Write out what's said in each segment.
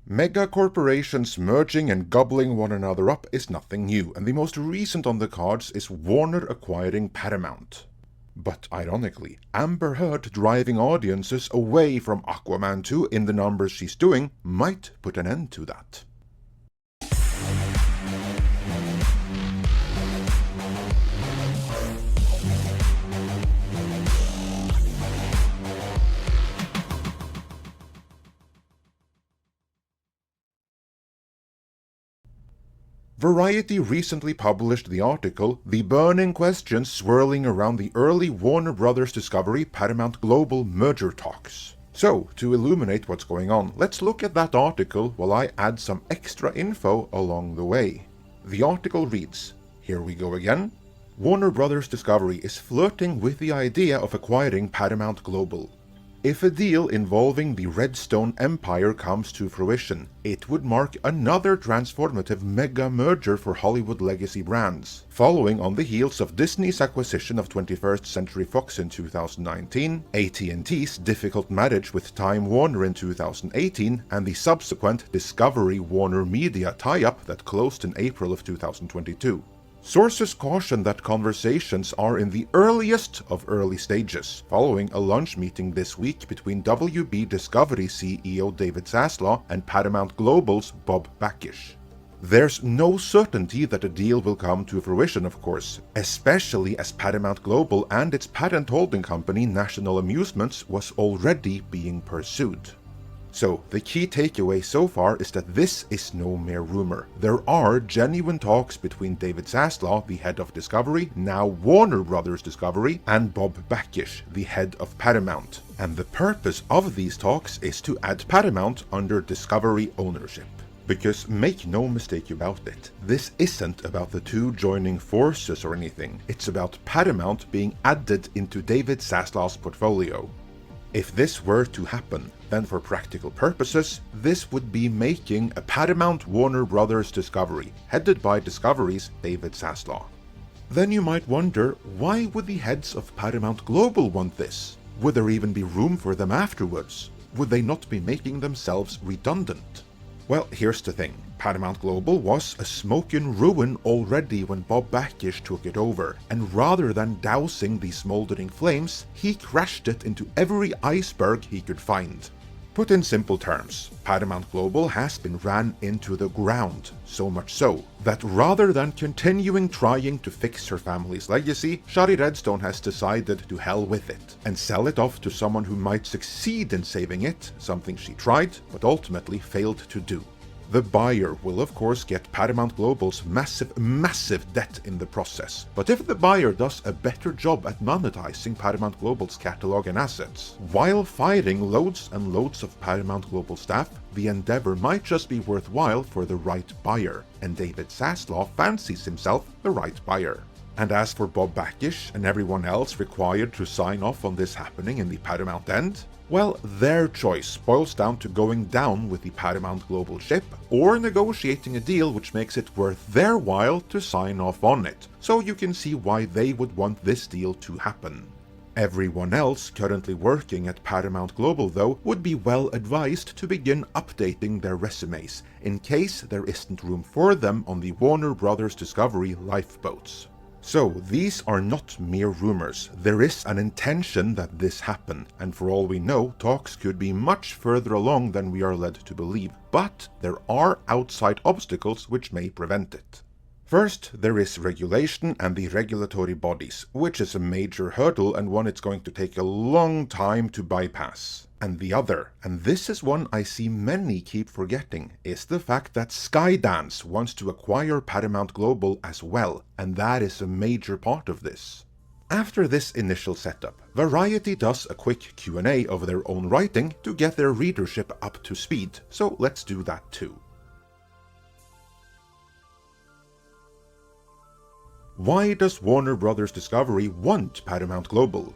Megacorporations merging and gobbling one another up is nothing new, and the most recent on the cards is Warner acquiring Paramount. But ironically, Amber Heard driving audiences away from Aquaman 2 in the numbers she's doing might put an end to that. Variety recently published the article "The Burning Questions Swirling Around the Early Warner Bros. Discovery Paramount Global Merger Talks." So, to illuminate what's going on, let's look at that article while I add some extra info along the way. The article reads, here we go again. Warner Bros. Discovery is flirting with the idea of acquiring Paramount Global. If a deal involving the Redstone Empire comes to fruition, it would mark another transformative mega merger for Hollywood legacy brands. Following on the heels of Disney's acquisition of 21st Century Fox in 2019, AT&T's difficult marriage with Time Warner in 2018, and the subsequent Discovery Warner Media tie-up that closed in April of 2022. Sources caution that conversations are in the earliest of early stages, following a lunch meeting this week between WB Discovery CEO David Zaslav and Paramount Global's Bob Bakish. There's no certainty that a deal will come to fruition, of course, especially as Paramount Global and its patent holding company National Amusements was already being pursued. So, the key takeaway so far is that this is no mere rumor. There are genuine talks between David Zaslav, the head of Discovery, now Warner Bros. Discovery, and Bob Bakish, the head of Paramount. And the purpose of these talks is to add Paramount under Discovery ownership. Because make no mistake about it, this isn't about the two joining forces or anything. It's about Paramount being added into David Zaslav's portfolio. If this were to happen, then for practical purposes, this would be making a Paramount Warner Bros. Discovery, headed by Discovery's David Zaslav. Then you might wonder, why would the heads of Paramount Global want this? Would there even be room for them afterwards? Would they not be making themselves redundant? Well, here's the thing. Paramount Global was a smoking ruin already when Bob Bakish took it over, and rather than dousing the smoldering flames, he crashed it into every iceberg he could find. Put in simple terms, Paramount Global has been ran into the ground, so much so that rather than continuing trying to fix her family's legacy, Shari Redstone has decided to hell with it, and sell it off to someone who might succeed in saving it, something she tried but ultimately failed to do. The buyer will of course get Paramount Global's massive debt in the process, but if the buyer does a better job at monetizing Paramount Global's catalog and assets, while firing loads and loads of Paramount Global staff, the endeavor might just be worthwhile for the right buyer, and David Zaslav fancies himself the right buyer. And as for Bob Bakish and everyone else required to sign off on this happening in the Paramount end, well, their choice boils down to going down with the Paramount Global ship, or negotiating a deal which makes it worth their while to sign off on it, so you can see why they would want this deal to happen. Everyone else currently working at Paramount Global, though, would be well advised to begin updating their resumes, in case there isn't room for them on the Warner Bros. Discovery lifeboats. So, these are not mere rumors. There is an intention that this happen, and for all we know, talks could be much further along than we are led to believe. But there are outside obstacles which may prevent it. First, there is regulation and the regulatory bodies, which is a major hurdle and one it's going to take a long time to bypass. And the other, and this is one I see many keep forgetting, is the fact that Skydance wants to acquire Paramount Global as well, and that is a major part of this. After this initial setup, Variety does a quick Q&A of their own writing to get their readership up to speed, so let's do that too. Why does Warner Bros. Discovery want Paramount Global?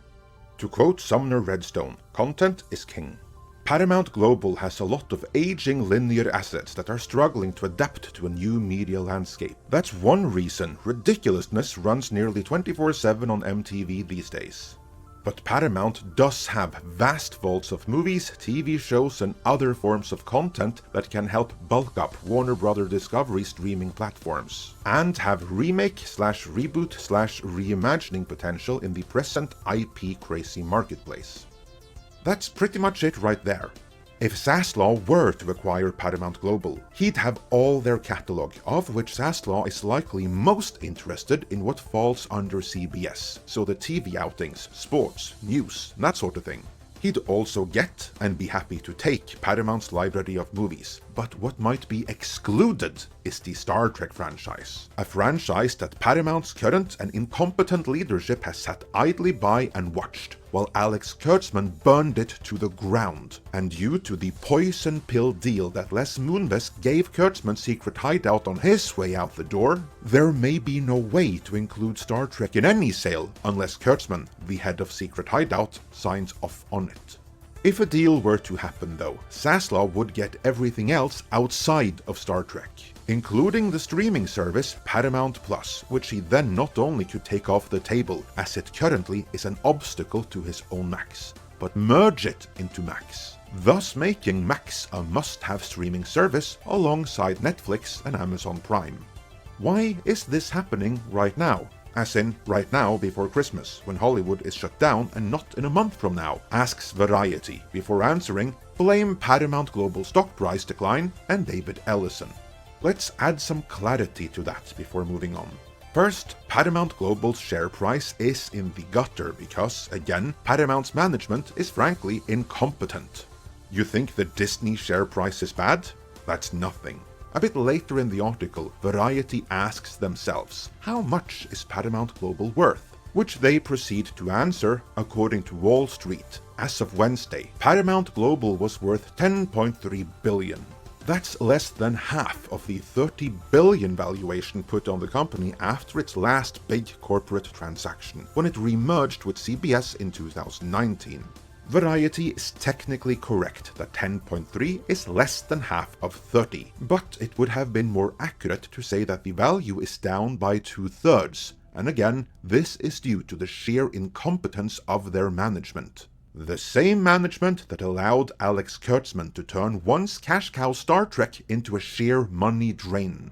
To quote Sumner Redstone, content is king. Paramount Global has a lot of aging linear assets that are struggling to adapt to a new media landscape. That's one reason ridiculousness runs nearly 24/7 on MTV these days. But Paramount does have vast vaults of movies, TV shows, and other forms of content that can help bulk up Warner Bros. Discovery streaming platforms, and have remake/reboot/reimagining potential in the present IP-crazy marketplace. That's pretty much it right there. If Zaslav were to acquire Paramount Global, he'd have all their catalog, of which Zaslav is likely most interested in what falls under CBS, so the TV outings, sports, news, that sort of thing. He'd also get, and be happy to take, Paramount's library of movies, but what might be excluded is the Star Trek franchise. A franchise that Paramount's current and incompetent leadership has sat idly by and watched, while Alex Kurtzman burned it to the ground. And due to the poison pill deal that Les Moonves gave Kurtzman's secret hideout on his way out the door, there may be no way to include Star Trek in any sale unless Kurtzman, the head of Secret Hideout, signs off on it. If a deal were to happen though, Zaslav would get everything else outside of Star Trek, including the streaming service Paramount Plus, which he then not only could take off the table, as it currently is an obstacle to his own Max, but merge it into Max, thus making Max a must-have streaming service alongside Netflix and Amazon Prime. Why is this happening right now? As in, right now before Christmas, when Hollywood is shut down and not in a month from now, asks Variety, before answering, blame Paramount Global stock price decline and David Ellison. Let's add some clarity to that before moving on. First, Paramount Global's share price is in the gutter because, again, Paramount's management is frankly incompetent. You think the Disney share price is bad? That's nothing. A bit later in the article, Variety asks themselves, how much is Paramount Global worth? Which they proceed to answer, according to Wall Street. As of Wednesday, Paramount Global was worth $10.3 billion. That's less than half of the $30 billion valuation put on the company after its last big corporate transaction, when it remerged with CBS in 2019. Variety is technically correct that 10.3 is less than half of 30, but it would have been more accurate to say that the value is down by 2/3, and again, this is due to the sheer incompetence of their management. The same management that allowed Alex Kurtzman to turn once cash cow Star Trek into a sheer money drain.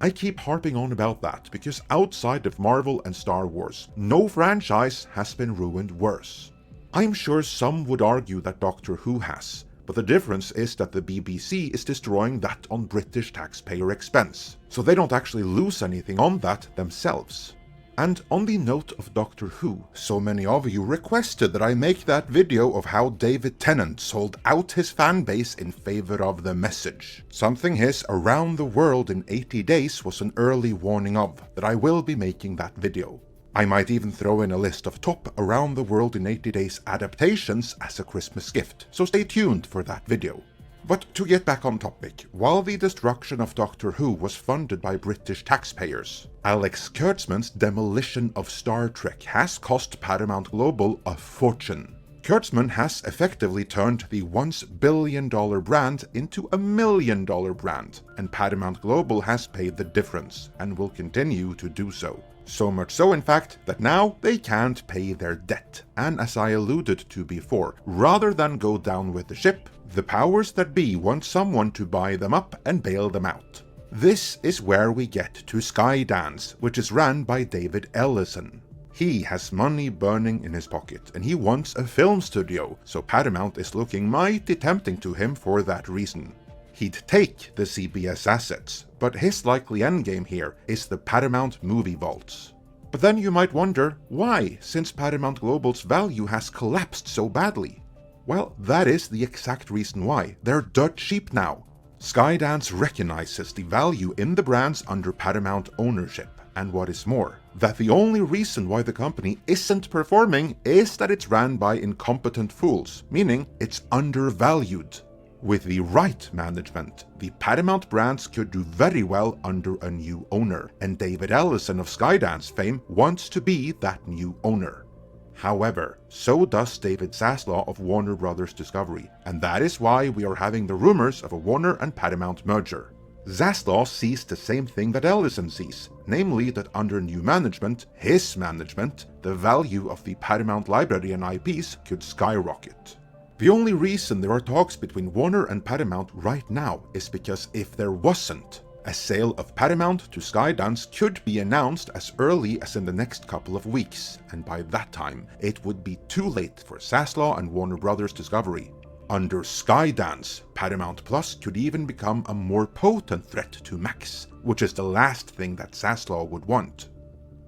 I keep harping on about that because outside of Marvel and Star Wars, no franchise has been ruined worse. I'm sure some would argue that Doctor Who has, but the difference is that the BBC is destroying that on British taxpayer expense, so they don't actually lose anything on that themselves. And on the note of Doctor Who, so many of you requested that I make that video of how David Tennant sold out his fanbase in favor of The Message, something his Around the World in 80 Days was an early warning of, that I will be making that video. I might even throw in a list of top Around the World in 80 Days adaptations as a Christmas gift, so stay tuned for that video. But to get back on topic, while the destruction of Doctor Who was funded by British taxpayers, Alex Kurtzman's demolition of Star Trek has cost Paramount Global a fortune. Kurtzman has effectively turned the once billion-dollar brand into a million-dollar brand, and Paramount Global has paid the difference, and will continue to do so. So much so, in fact, that now they can't pay their debt, and as I alluded to before, rather than go down with the ship, the powers that be want someone to buy them up and bail them out. This is where we get to Skydance, which is ran by David Ellison. He has money burning in his pocket, and he wants a film studio, so Paramount is looking mighty tempting to him for that reason. He'd take the CBS assets, but his likely endgame here is the Paramount movie vaults. But then you might wonder, why, since Paramount Global's value has collapsed so badly? Well, that is the exact reason why. They're dirt cheap now. Skydance recognizes the value in the brands under Paramount ownership, and what is more, that the only reason why the company isn't performing is that it's ran by incompetent fools, meaning it's undervalued. With the right management, the Paramount brands could do very well under a new owner, and David Ellison of Skydance fame wants to be that new owner. However, so does David Zaslav of Warner Bros. Discovery, and that is why we are having the rumors of a Warner and Paramount merger. Zaslav sees the same thing that Ellison sees, namely that under new management, his management, the value of the Paramount library and IPs could skyrocket. The only reason there are talks between Warner and Paramount right now is because if there wasn't, a sale of Paramount to Skydance could be announced as early as in the next couple of weeks, and by that time, it would be too late for Zaslav and Warner Brothers Discovery. Under Skydance, Paramount Plus could even become a more potent threat to Max, which is the last thing that Zaslav would want.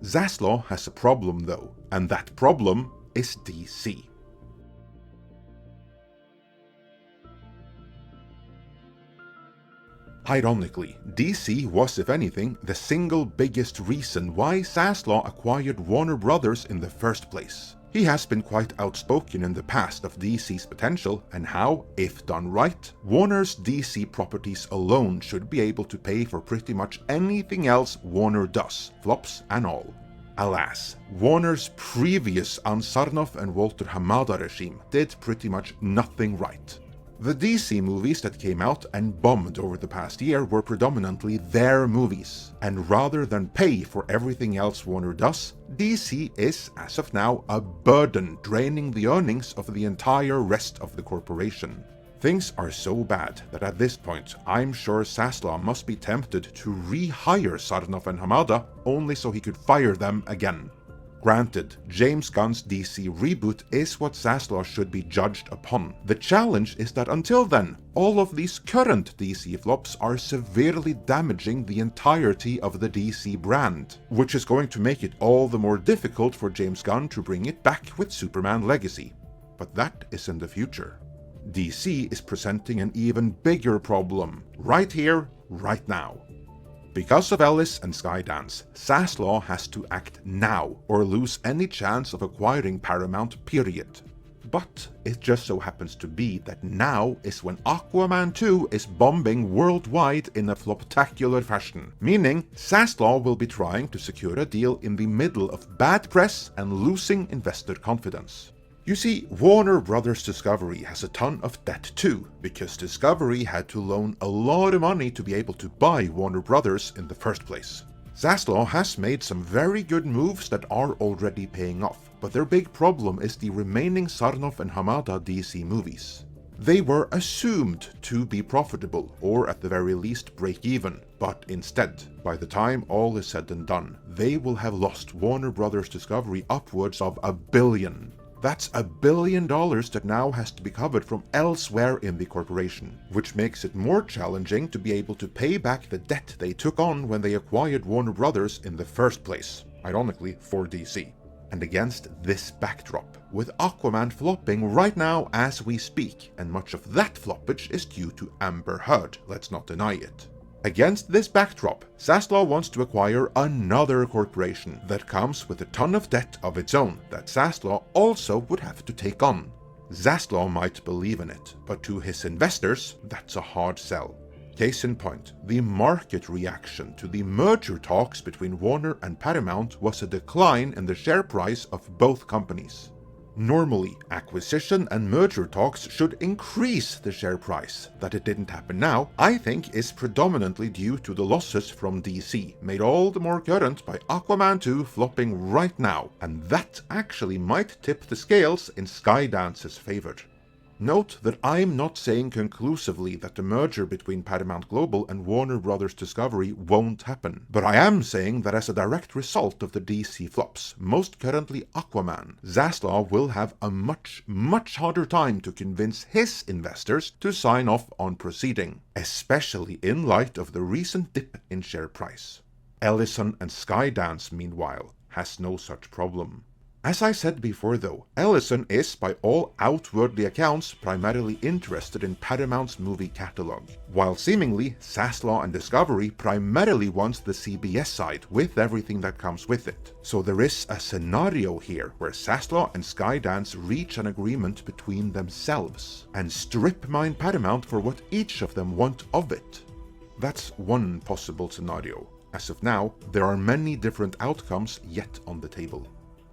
Zaslav has a problem though, and that problem is DC. Ironically, DC was, if anything, the single biggest reason why Zaslav acquired Warner Brothers in the first place. He has been quite outspoken in the past of DC's potential and how, if done right, Warner's DC properties alone should be able to pay for pretty much anything else Warner does, flops and all. Alas, Warner's previous Ansarnov and Walter Hamada regime did pretty much nothing right. The DC movies that came out and bombed over the past year were predominantly their movies, and rather than pay for everything else Warner does, DC is, as of now, a burden draining the earnings of the entire rest of the corporation. Things are so bad that at this point, I'm sure Zaslav must be tempted to rehire Sarnov and Hamada only so he could fire them again. Granted, James Gunn's DC reboot is what Zaslav should be judged upon. The challenge is that until then, all of these current DC flops are severely damaging the entirety of the DC brand, which is going to make it all the more difficult for James Gunn to bring it back with Superman Legacy. But that is in the future. DC is presenting an even bigger problem, right here, right now. Because of Ellis and Skydance, Zaslav has to act now or lose any chance of acquiring Paramount, period. But it just so happens to be that now is when Aquaman 2 is bombing worldwide in a floptacular fashion, meaning Zaslav will be trying to secure a deal in the middle of bad press and losing investor confidence. You see, Warner Brothers Discovery has a ton of debt too, because Discovery had to loan a lot of money to be able to buy Warner Brothers in the first place. Zaslav has made some very good moves that are already paying off, but their big problem is the remaining Sarnov and Hamada DC movies. They were assumed to be profitable, or at the very least break even, but instead, by the time all is said and done, they will have lost Warner Brothers Discovery upwards of $1 billion. That's $1 billion that now has to be covered from elsewhere in the corporation, which makes it more challenging to be able to pay back the debt they took on when they acquired Warner Brothers in the first place, ironically for DC. And against this backdrop, with Aquaman flopping right now as we speak, and much of that floppage is due to Amber Heard, let's not deny it. Against this backdrop, Zaslav wants to acquire another corporation that comes with a ton of debt of its own that Zaslav also would have to take on. Zaslav might believe in it, but to his investors, that's a hard sell. Case in point, the market reaction to the merger talks between Warner and Paramount was a decline in the share price of both companies. Normally, acquisition and merger talks should increase the share price. That it didn't happen now, I think, is predominantly due to the losses from DC, made all the more current by Aquaman 2 flopping right now, and that actually might tip the scales in Skydance's favor. Note that I'm not saying conclusively that the merger between Paramount Global and Warner Brothers Discovery won't happen, but I am saying that as a direct result of the DC flops, most currently Aquaman, Zaslav will have a much harder time to convince his investors to sign off on proceeding, especially in light of the recent dip in share price. Ellison and Skydance, meanwhile, has no such problem. As I said before though, Ellison is by all outwardly accounts primarily interested in Paramount's movie catalog, while seemingly Zaslav and Discovery primarily wants the CBS side with everything that comes with it. So there is a scenario here where Zaslav and Skydance reach an agreement between themselves and strip mine Paramount for what each of them want of it. That's one possible scenario. As of now, there are many different outcomes yet on the table.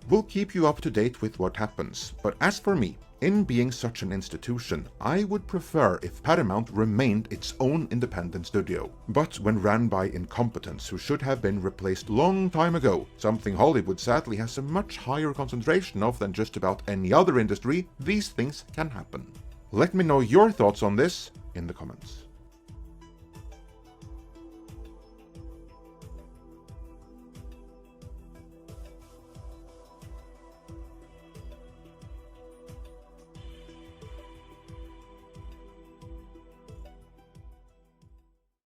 We'll keep you up to date with what happens, but as for me, In being such an institution, I would prefer if Paramount remained its own independent studio. But when ran by incompetents who should have been replaced long time ago, something Hollywood sadly has a much higher concentration of than just about any other industry, these things can happen. Let me know your thoughts on this in the comments.